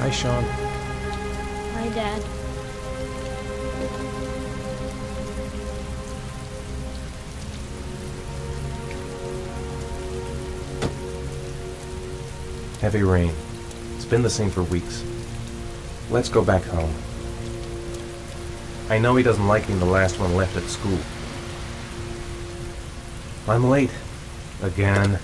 Hi, Sean. Hi, Dad. Heavy rain. It's been the same for weeks. Let's go back home. I know he doesn't like being the last one left at school. I'm late. Again.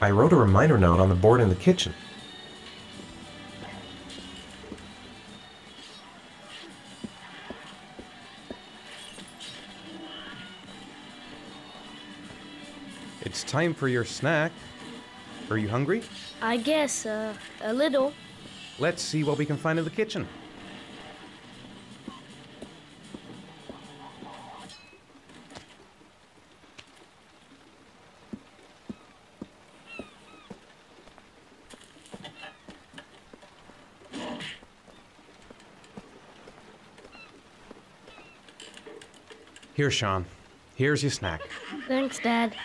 I wrote a reminder note on the board in the kitchen. It's time for your snack. Are you hungry? I guess, a little. Let's see what we can find in the kitchen. Here, Sean. Here's your snack. Thanks, Dad.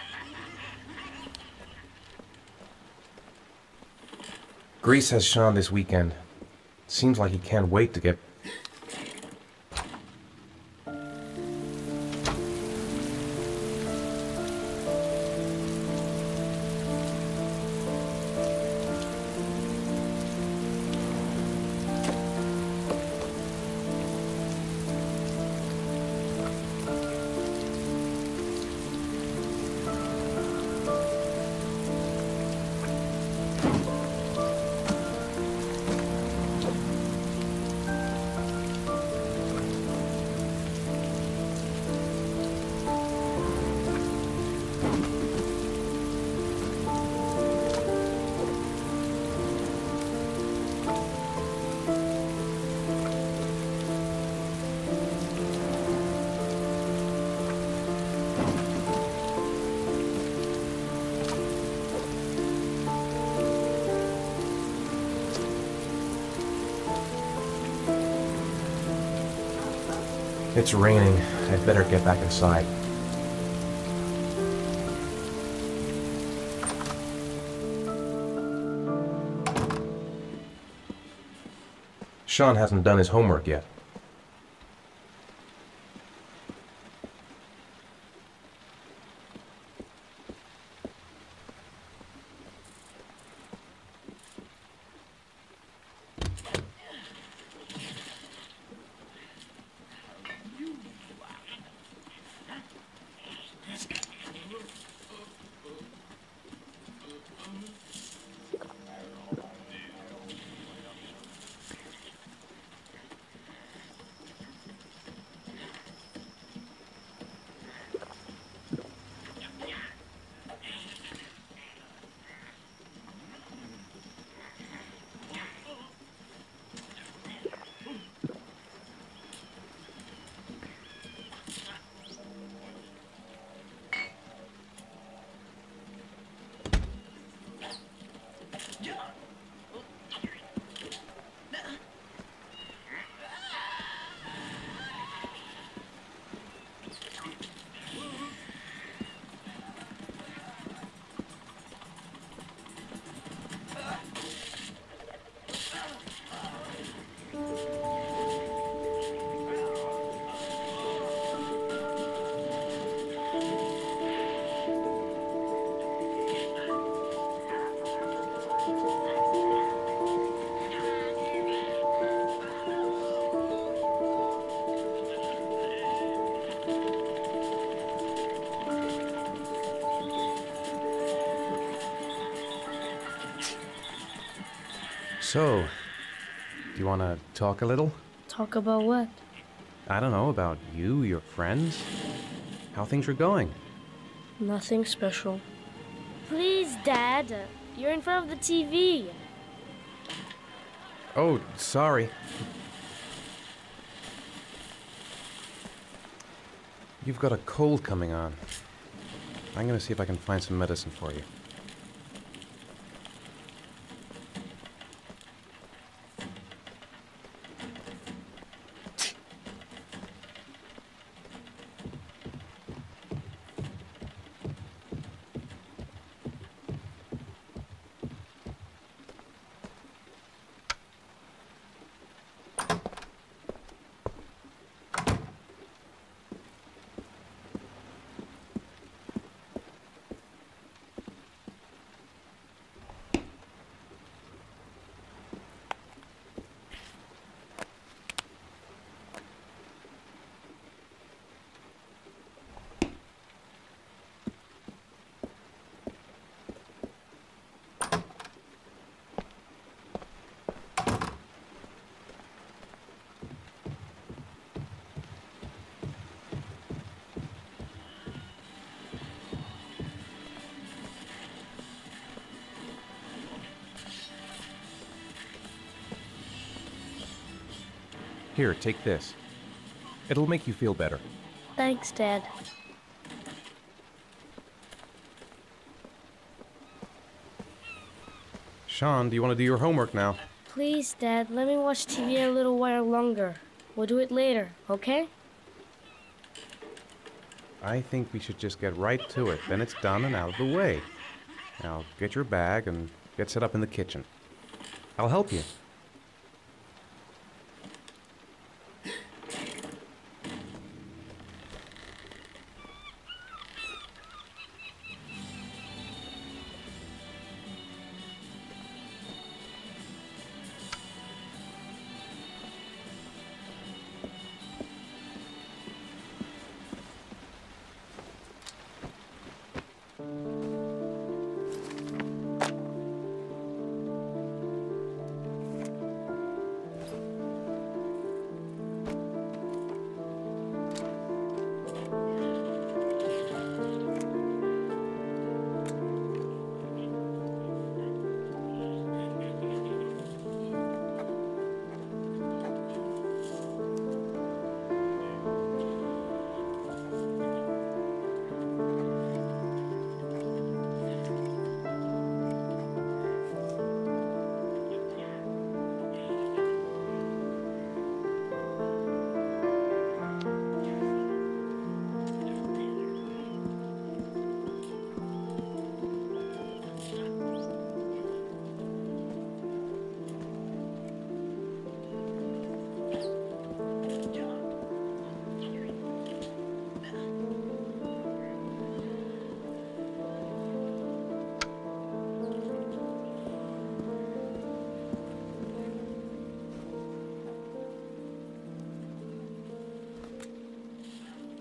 Grease has Sean this weekend. Seems like he can't wait to get... It's raining. I'd better get back inside. Sean hasn't done his homework yet. So, do you want to talk a little? Talk about what? I don't know, about you, your friends, how things are going. Nothing special. Please, Dad. You're in front of the TV. Oh, sorry. You've got a cold coming on. I'm gonna see if I can find some medicine for you. Here, take this. It'll make you feel better. Thanks, Dad. Sean, do you want to do your homework now? Please, Dad, let me watch TV a little while longer. We'll do it later, okay? I think we should just get right to it. Then it's done and out of the way. Now, get your bag and get set up in the kitchen. I'll help you.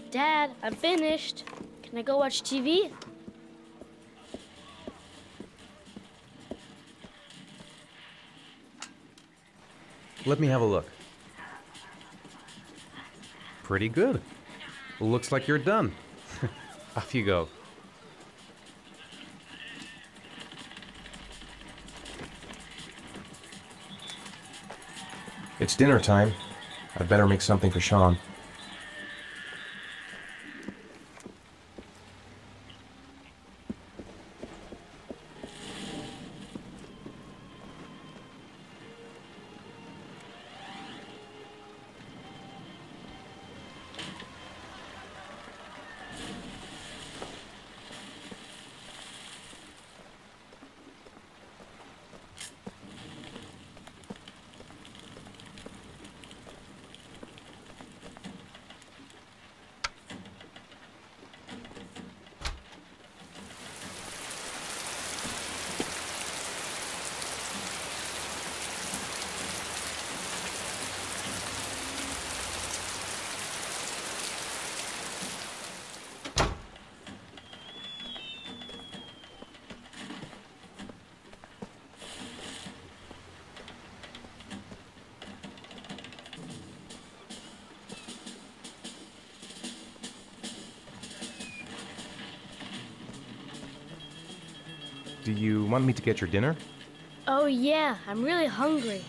Dad, I'm finished. Can I go watch TV? Let me have a look. Pretty good. Looks like you're done. Off you go. It's dinner time. I'd better make something for Sean. Do you want me to get your dinner? Oh, yeah, I'm really hungry.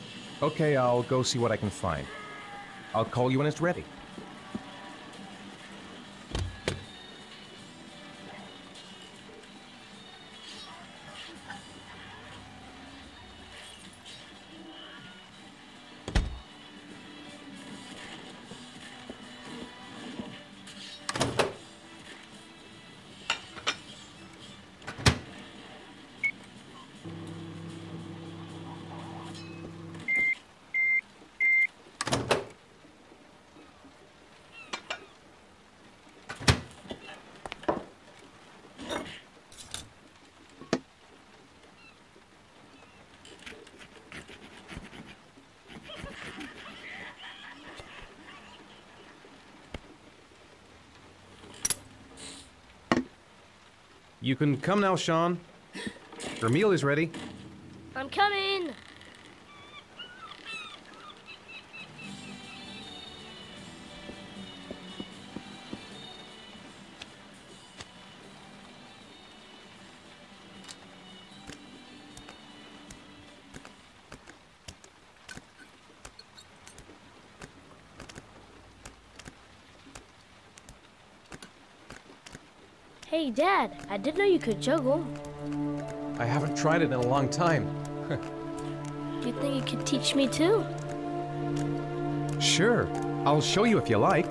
Okay, I'll go see what I can find. I'll call you when it's ready. You can come now, Sean. Your meal is ready. I'm coming! Hey, Dad, I didn't know you could juggle. I haven't tried it in a long time. Do you think you could teach me too? Sure, I'll show you if you like.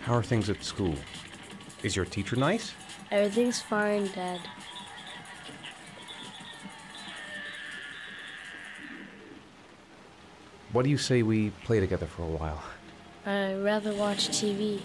How are things at school? Is your teacher nice? Everything's fine, Dad. What do you say we play together for a while? I'd rather watch TV.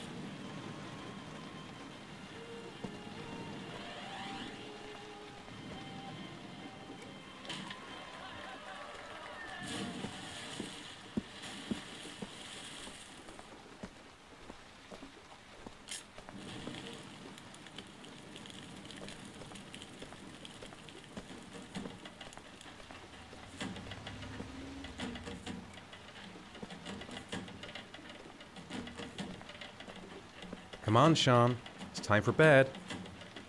Come on, Sean. It's time for bed.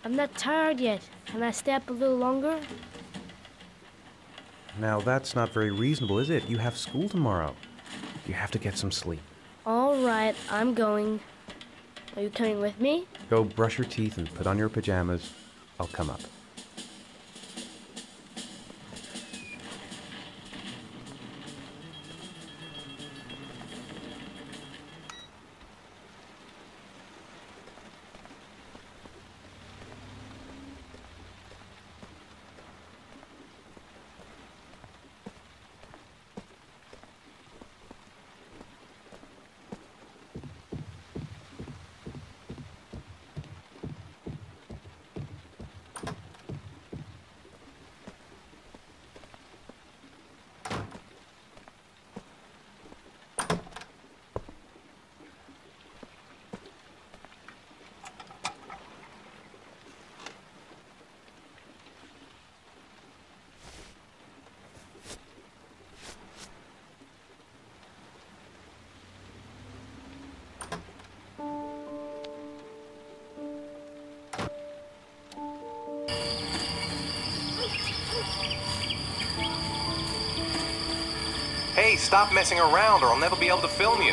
I'm not tired yet. Can I stay up a little longer? Now, that's not very reasonable, is it? You have school tomorrow. You have to get some sleep. All right, I'm going. Are you coming with me? Go brush your teeth and put on your pajamas. I'll come up. Hey, stop messing around or I'll never be able to film you.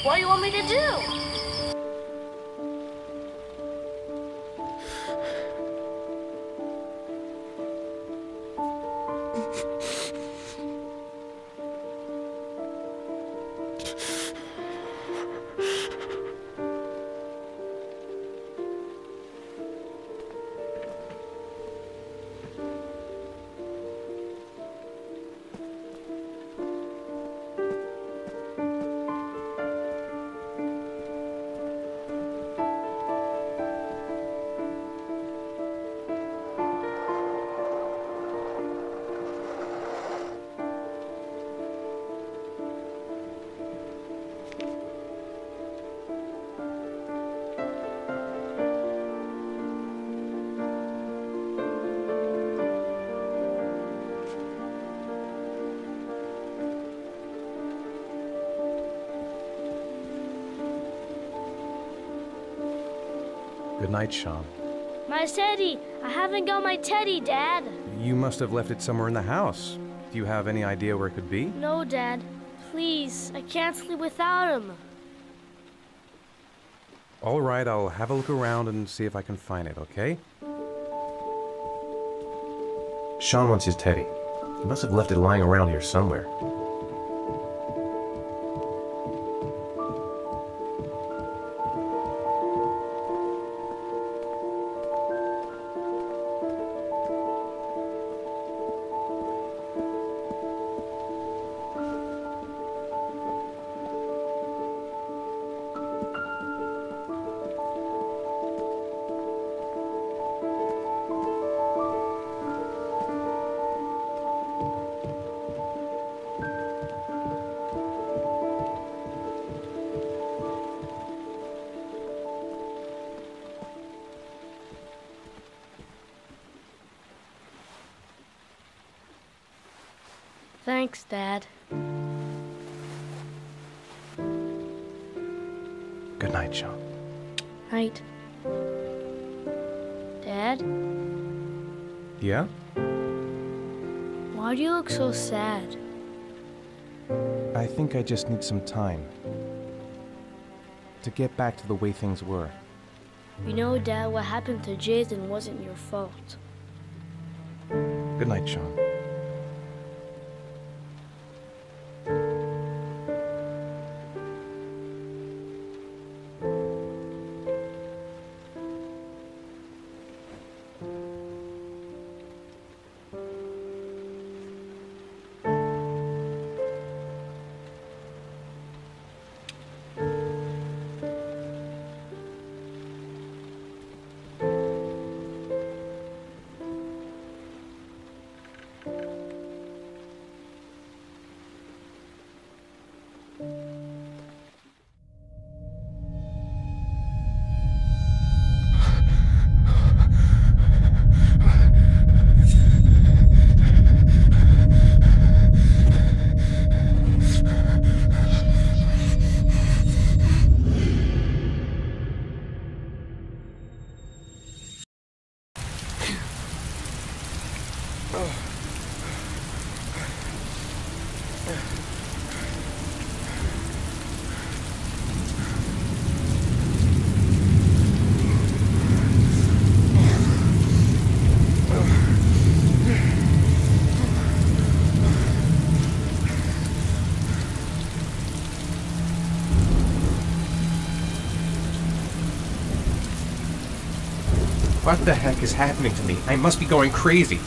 What do you want me to do? Good night, Sean. My teddy! I haven't got my teddy, Dad. You must have left it somewhere in the house. Do you have any idea where it could be? No, Dad. Please, I can't sleep without him. All right, I'll have a look around and see if I can find it, okay? Sean wants his teddy. He must have left it lying around here somewhere. Thanks, Dad. Good night, Sean. Night. Dad, Yeah? why do you look so sad? I think I just need some time to get back to the way things were. You know, Dad, what happened to Jason wasn't your fault. Good night, Sean. What the heck is happening to me? I must be going crazy.